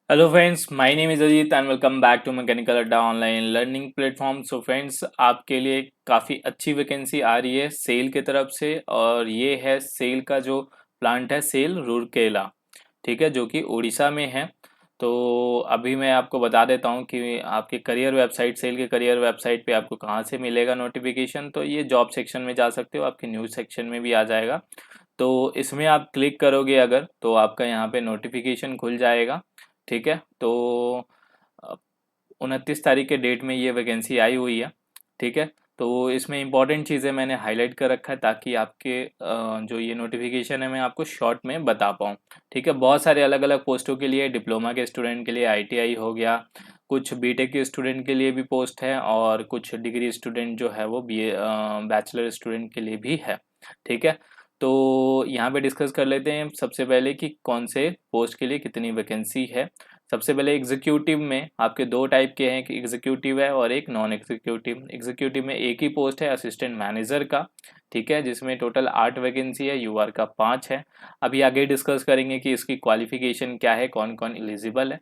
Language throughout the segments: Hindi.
Hello friends, my name is Ajit and welcome back to mechanical Adda online learning platform. So friends, आपके लिए काफ़ी अच्छी वैकेंसी आ रही है सेल की तरफ से, और ये है सेल का जो प्लांट है, सेल रूरकेला, ठीक है, जो कि उड़ीसा में है। तो अभी मैं आपको बता देता हूँ कि आपके करियर वेबसाइट, सेल के करियर वेबसाइट पे आपको कहाँ से मिलेगा नोटिफिकेशन। तो ये जॉब सेक्शन में जा सकते हो, आपके न्यूज़ सेक्शन में भी आ जाएगा। तो इसमें आप क्लिक करोगे अगर, तो आपका यहाँ पे नोटिफिकेशन खुल जाएगा, ठीक है। तो 29 तारीख के डेट में ये वैकेंसी आई हुई है, ठीक है। तो इसमें इंपॉर्टेंट चीज़ें मैंने हाईलाइट कर रखा है ताकि आपके जो ये नोटिफिकेशन है मैं आपको शॉर्ट में बता पाऊँ, ठीक है। बहुत सारे अलग अलग पोस्टों के लिए, डिप्लोमा के स्टूडेंट के लिए आईटीआई हो गया, कुछ बीटेक के स्टूडेंट के लिए भी पोस्ट है, और कुछ डिग्री स्टूडेंट जो है वो बीए बैचलर स्टूडेंट के लिए भी है, ठीक है। तो यहाँ पे डिस्कस कर लेते हैं सबसे पहले कि कौन से पोस्ट के लिए कितनी वैकेंसी है। सबसे पहले एग्जीक्यूटिव में आपके दो टाइप के हैं, कि एग्जीक्यूटिव है और एक नॉन एग्जीक्यूटिव। एग्जीक्यूटिव में एक ही पोस्ट है, असिस्टेंट मैनेजर का, ठीक है, जिसमें टोटल 8 वैकेंसी है, यूआर का 5 है। अभी आगे डिस्कस करेंगे कि इसकी क्वालिफिकेशन क्या है, कौन कौन एलिजिबल है।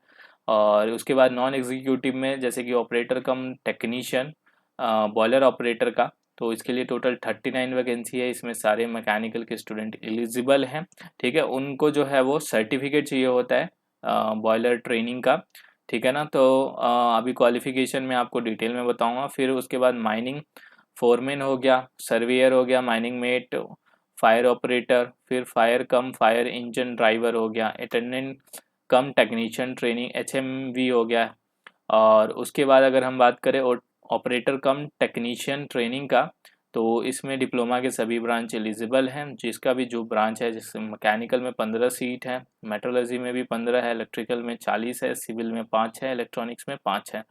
और उसके बाद नॉन एग्जीक्यूटिव में जैसे कि ऑपरेटर कम टेक्नीशियन, बॉयलर ऑपरेटर का, तो इसके लिए टोटल 39 वैकेंसी है। इसमें सारे मैकेनिकल के स्टूडेंट एलिजिबल हैं, ठीक है। उनको जो है वो सर्टिफिकेट चाहिए होता है बॉयलर ट्रेनिंग का, ठीक है ना। तो अभी क्वालिफिकेशन में आपको डिटेल में बताऊंगा। फिर उसके बाद माइनिंग फोरमैन हो गया, सर्वेयर हो गया, माइनिंग मेट, फायर ऑपरेटर, फिर फायर कम फायर इंजन ड्राइवर हो गया, अटेंडेंट कम टेक्नीशियन ट्रेनिंग एचएमवी हो गया। और उसके बाद अगर हम बात करें ऑपरेटर कम टेक्नीशियन ट्रेनिंग का, तो इसमें डिप्लोमा के सभी ब्रांच एलिजिबल हैं। जिसका भी जो ब्रांच है, जैसे मैकेनिकल में 15 सीट है, मेट्रोलॉजी में भी 15 है, इलेक्ट्रिकल में 40 है, सिविल में 5 है, इलेक्ट्रॉनिक्स में 5 है।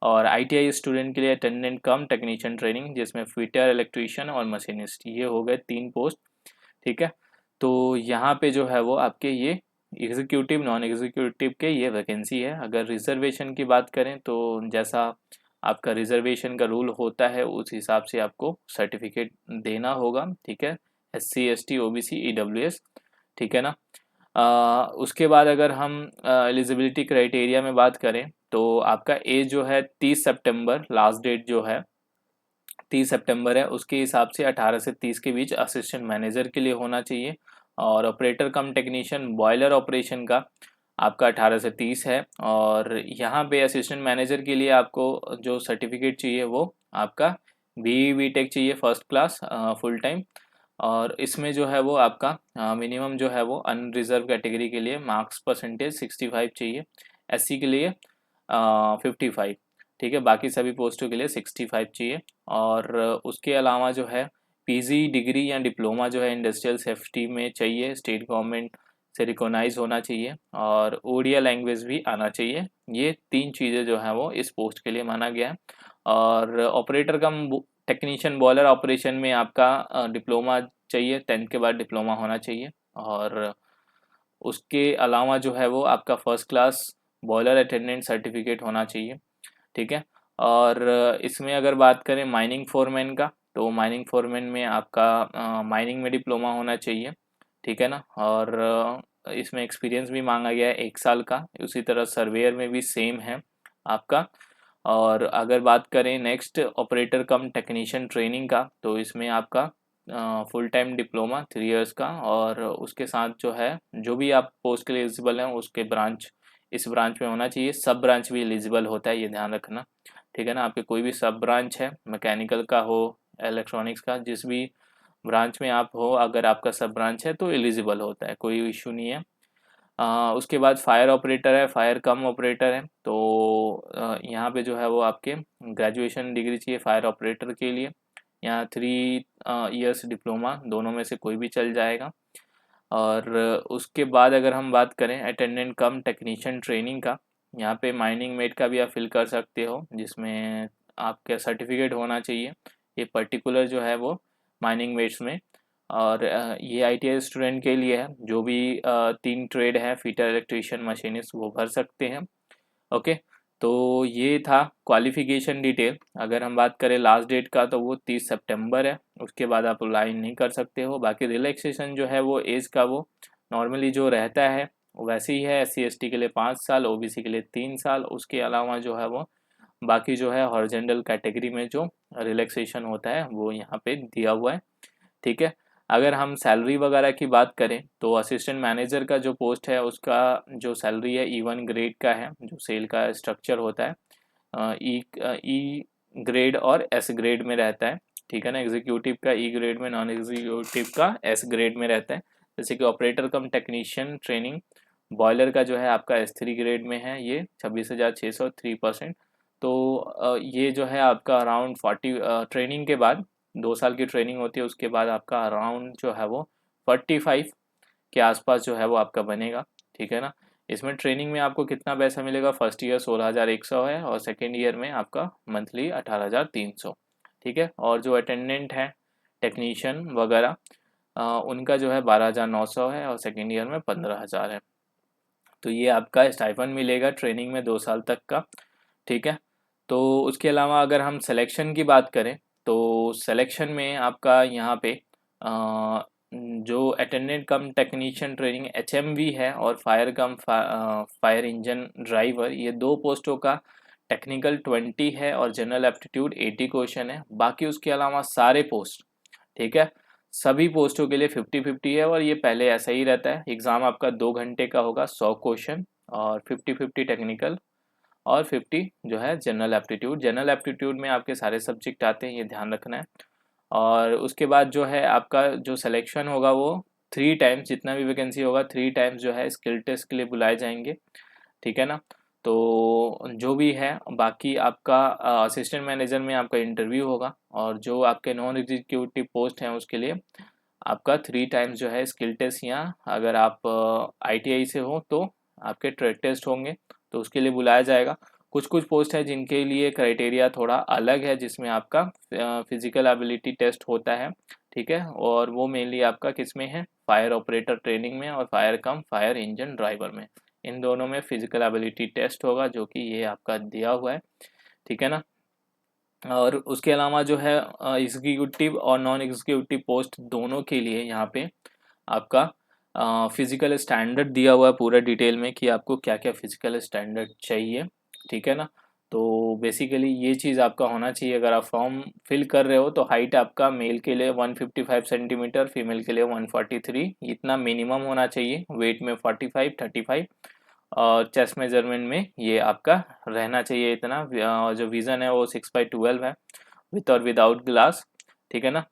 और आईटीआई स्टूडेंट के लिए अटेंडेंट कम टेक्नीशियन ट्रेनिंग, जिसमें फिटर, इलेक्ट्रीशियन और मशीनिस्ट, ये हो गए 3 पोस्ट, ठीक है। तो यहाँ पे जो है वो आपके ये एग्जीक्यूटिव नॉन एग्जीक्यूटिव के ये वैकेंसी है। अगर रिजर्वेशन की बात करें तो जैसा आपका रिजर्वेशन का रूल होता है उस हिसाब से आपको सर्टिफिकेट देना होगा, ठीक है। एससी एसटी ओबीसी ईडब्ल्यूएस, ठीक है ना। उसके बाद अगर हम एलिजिबिलिटी क्राइटेरिया में बात करें तो आपका एज जो है 30 सितंबर, लास्ट डेट जो है 30 सितंबर है, उसके हिसाब से 18 से 30 के बीच असिस्टेंट मैनेजर के लिए होना चाहिए। और ऑपरेटर कम टेक्नीशियन बॉयलर ऑपरेशन का आपका 18 से 30 है। और यहाँ पे असिस्टेंट मैनेजर के लिए आपको जो सर्टिफिकेट चाहिए वो आपका बी टेक चाहिए, फर्स्ट क्लास फुल टाइम। और इसमें जो है वो आपका मिनिमम जो है वो अनरिजर्व कैटेगरी के लिए मार्क्स परसेंटेज 65 चाहिए, एससी के लिए 55, ठीक है। बाकी सभी पोस्टों के लिए 65 चाहिए। और उसके अलावा जो है पीजी डिग्री या डिप्लोमा जो है इंडस्ट्रियल सेफ्टी में चाहिए, स्टेट गवर्नमेंट से रिकॉग्नाइज होना चाहिए, और ओडिया लैंग्वेज भी आना चाहिए। ये 3 चीज़ें जो हैं वो इस पोस्ट के लिए माना गया है। और ऑपरेटर कम टेक्नीशियन बॉयलर ऑपरेशन में आपका डिप्लोमा चाहिए, 10th के बाद डिप्लोमा होना चाहिए। और उसके अलावा जो है वो आपका first class boiler attendant certificate होना चाहिए, ठीक है। और इसमें अगर बात करें माइनिंग फोरमैन का, तो माइनिंग फोरमैन में आपका माइनिंग में डिप्लोमा होना चाहिए, ठीक है ना। और इसमें एक्सपीरियंस भी मांगा गया है 1 साल का। उसी तरह सर्वेयर में भी सेम है आपका। और अगर बात करें नेक्स्ट ऑपरेटर कम टेक्नीशियन ट्रेनिंग का, तो इसमें आपका फुल टाइम डिप्लोमा 3 इयर्स का, और उसके साथ जो है जो भी आप पोस्ट के लिए एलिजिबल हैं उसके ब्रांच इस ब्रांच में होना चाहिए। सब ब्रांच भी एलिजिबल होता है, ये ध्यान रखना, ठीक है ना। आपके कोई भी सब ब्रांच है, मैकेनिकल का हो, इलेक्ट्रॉनिक्स का, जिस भी ब्रांच में आप हो, अगर आपका सब ब्रांच है तो एलिजिबल होता है, कोई इशू नहीं है। उसके बाद फायर ऑपरेटर है, फायर कम ऑपरेटर है। तो यहाँ पे जो है वो आपके ग्रेजुएशन डिग्री चाहिए फायर ऑपरेटर के लिए। यहाँ 3 इयर्स डिप्लोमा, दोनों में से कोई भी चल जाएगा। और उसके बाद अगर हम बात करें अटेंडेंट कम टेक्नीशियन ट्रेनिंग का, यहाँ पे माइनिंग मेट का भी आप फिल कर सकते हो, जिसमें आपका सर्टिफिकेट होना चाहिए, ये पर्टिकुलर जो है वो माइनिंग मेट्स में। और ये आईटीआई स्टूडेंट के लिए है, जो भी 3 ट्रेड है, फिटर, इलेक्ट्रीशियन, मशीनिस्ट, वो भर सकते हैं, ओके। तो ये था क्वालिफिकेशन डिटेल। अगर हम बात करें लास्ट डेट का, तो वो 30 सितंबर है, उसके बाद आप अप्लाई नहीं कर सकते हो। बाकी रिलैक्सेशन जो है वो एज का वो नॉर्मली जो रहता है वैसे ही है, SC/ST के लिए 5 साल, OBC के लिए 3 साल। उसके अलावा जो है वो बाकी जो है हॉरिजॉन्टल कैटेगरी में जो रिलैक्सेशन होता है वो यहाँ पे दिया हुआ है, ठीक है। अगर हम सैलरी वगैरह की बात करें तो असिस्टेंट मैनेजर का जो पोस्ट है उसका जो सैलरी है E1 ग्रेड का है, जो सेल का स्ट्रक्चर होता है। ई ग्रेड और S ग्रेड में रहता है, ठीक है ना। एग्जीक्यूटिव का E ग्रेड में, नॉन एग्जीक्यूटिव का S ग्रेड में रहता है। जैसे कि ऑपरेटर कम टेक्नीशियन ट्रेनिंग बॉयलर का जो है आपका S3 ग्रेड में है, ये 26,600 3%। तो ये जो है आपका अराउंड 40 ट्रेनिंग के बाद, 2 साल की ट्रेनिंग होती है, उसके बाद आपका अराउंड जो है वो 45 के आसपास जो है वो आपका बनेगा, ठीक है ना। इसमें ट्रेनिंग में आपको कितना पैसा मिलेगा, फर्स्ट ईयर 16,100 है और सेकेंड ईयर में आपका मंथली 18,300, ठीक है। और जो अटेंडेंट है टेक्नीशियन वगैरह उनका जो है 12,900 है और सेकेंड ईयर में 15,000 है। तो ये आपका स्टाइफन मिलेगा ट्रेनिंग में 2 साल तक का, ठीक है। तो उसके अलावा अगर हम सिलेक्शन की बात करें तो सिलेक्शन में आपका यहाँ पे जो अटेंडेंट कम टेक्नीशियन ट्रेनिंग HMV है और फायर कम फायर इंजन ड्राइवर, ये 2 पोस्टों का टेक्निकल 20 है और जनरल एप्टीट्यूड 80 क्वेश्चन है। बाकी उसके अलावा सारे पोस्ट, ठीक है, सभी पोस्टों के लिए 50-50 है। और ये पहले ऐसा ही रहता है, एग्ज़ाम आपका 2 घंटे का होगा, 100 क्वेश्चन और 50-50 टेक्निकल और 50 जो है जनरल एप्टीट्यूड। जनरल एप्टीट्यूड में आपके सारे सब्जेक्ट आते हैं, ये ध्यान रखना है। और उसके बाद जो है आपका जो सिलेक्शन होगा वो 3 टाइम्स, जितना भी वैकेंसी होगा 3 टाइम्स जो है स्किल टेस्ट के लिए बुलाए जाएंगे, ठीक है ना। तो जो भी है बाकी आपका असिस्टेंट मैनेजर में आपका इंटरव्यू होगा और जो आपके नॉन एग्जीक्यूटिव पोस्ट हैं उसके लिए आपका 3 टाइम्स जो है स्किल टेस्ट, या अगर आप ITI से हो तो आपके ट्रेड टेस्ट होंगे, तो उसके लिए बुलाया जाएगा। कुछ कुछ पोस्ट है जिनके लिए क्राइटेरिया थोड़ा अलग है, जिसमें आपका फिजिकल एबिलिटी टेस्ट होता है, ठीक है। और वो मेनली आपका किस में है, फायर ऑपरेटर ट्रेनिंग में और फायर इंजन ड्राइवर में, इन दोनों में फिजिकल एबिलिटी टेस्ट होगा, जो कि ये आपका दिया हुआ है, ठीक है ना। और उसके अलावा जो है एग्जीक्यूटिव और नॉन एग्जीक्यूटिव पोस्ट दोनों के लिए यहाँ पे आपका फिजिकल स्टैंडर्ड दिया हुआ है पूरा डिटेल में कि आपको क्या क्या फिजिकल स्टैंडर्ड चाहिए, ठीक है ना। तो बेसिकली ये चीज़ आपका होना चाहिए। अगर आप फॉर्म फिल कर रहे हो तो हाइट आपका मेल के लिए 155 सेंटीमीटर, फीमेल के लिए 143, इतना मिनिमम होना चाहिए। वेट में 45 35 और चेस्ट मेजरमेंट में ये आपका रहना चाहिए इतना। जो विज़न है वो 6/12 है, विथ और विदाउट ग्लास, ठीक है ना।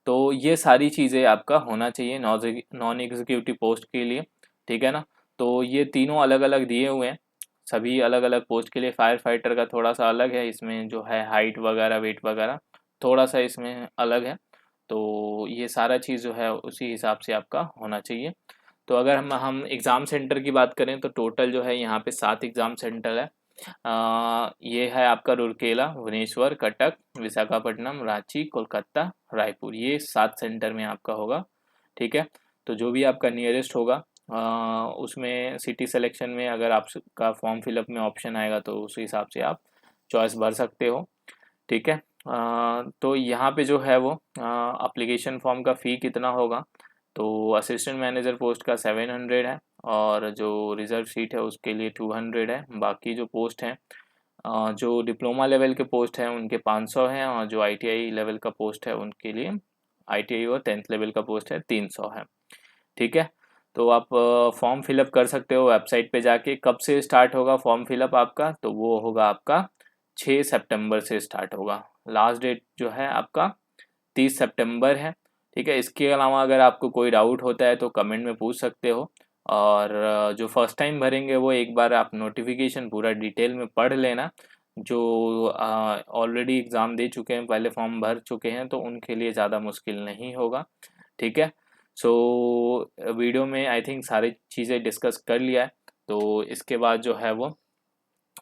तो ये सारी चीज़ें आपका होना चाहिए नॉन एग्जीक्यूटिव पोस्ट के लिए, ठीक है ना। तो ये तीनों अलग अलग दिए हुए हैं, सभी अलग अलग पोस्ट के लिए। फायर फाइटर का थोड़ा सा अलग है, इसमें जो है हाइट वगैरह वेट वगैरह थोड़ा सा इसमें अलग है। तो ये सारा चीज़ जो है उसी हिसाब से आपका होना चाहिए। तो अगर हम एग्ज़ाम सेंटर की बात करें तो टोटल जो है यहाँ पे 7 एग्ज़ाम सेंटर है। ये है आपका रूरकेला, भुवनेश्वर, कटक, विशाखापट्टनम, रांची, कोलकाता, रायपुर, ये 7 सेंटर में आपका होगा, ठीक है। तो जो भी आपका नियरेस्ट होगा उसमें सिटी सिलेक्शन में अगर आपका फॉर्म फिलअप में ऑप्शन आएगा तो उस हिसाब से आप चॉइस भर सकते हो, ठीक है। तो यहाँ पे जो है वो अप्लीकेशन फॉर्म का फ़ी कितना होगा, तो असिस्टेंट मैनेजर पोस्ट का 700 है और जो रिज़र्व सीट है उसके लिए 200 है। बाकी जो पोस्ट हैं जो डिप्लोमा लेवल के पोस्ट हैं उनके 500 हैं और जो ITI लेवल का पोस्ट है उनके लिए, ITI और 10th लेवल का पोस्ट है 300 है, ठीक है। तो आप फॉर्म फिलअप कर सकते हो वेबसाइट पे जाके। कब से स्टार्ट होगा फॉर्म फिलअप आपका, तो वो होगा आपका 6 सितंबर से स्टार्ट होगा। लास्ट डेट जो है आपका 30 सितंबर है, ठीक है। इसके अलावा अगर आपको कोई डाउट होता है तो कमेंट में पूछ सकते हो। और जो फर्स्ट टाइम भरेंगे वो एक बार आप नोटिफिकेशन पूरा डिटेल में पढ़ लेना। जो ऑलरेडी एग्ज़ाम दे चुके हैं, पहले फॉर्म भर चुके हैं, तो उनके लिए ज़्यादा मुश्किल नहीं होगा, ठीक है। सो वीडियो में आई थिंक सारी चीज़ें डिस्कस कर लिया है। तो इसके बाद जो है वो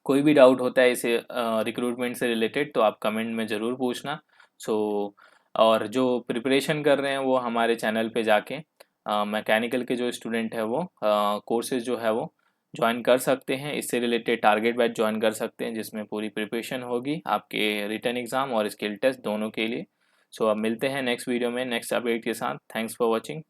कोई भी डाउट होता है इसे रिक्रूटमेंट से रिलेटेड तो आप कमेंट में ज़रूर पूछना। सो और जो प्रिपरेशन कर रहे हैं वो हमारे चैनल पे जाके मैकेनिकल के जो स्टूडेंट है वो कोर्सेज जो है वो ज्वाइन कर सकते हैं। इससे रिलेटेड टारगेट बैच ज्वाइन कर सकते हैं जिसमें पूरी प्रिपरेशन होगी आपके रिटन एग्ज़ाम और स्किल टेस्ट दोनों के लिए। सो अब मिलते हैं नेक्स्ट वीडियो में नेक्स्ट अपडेट के साथ। Thanks for watching.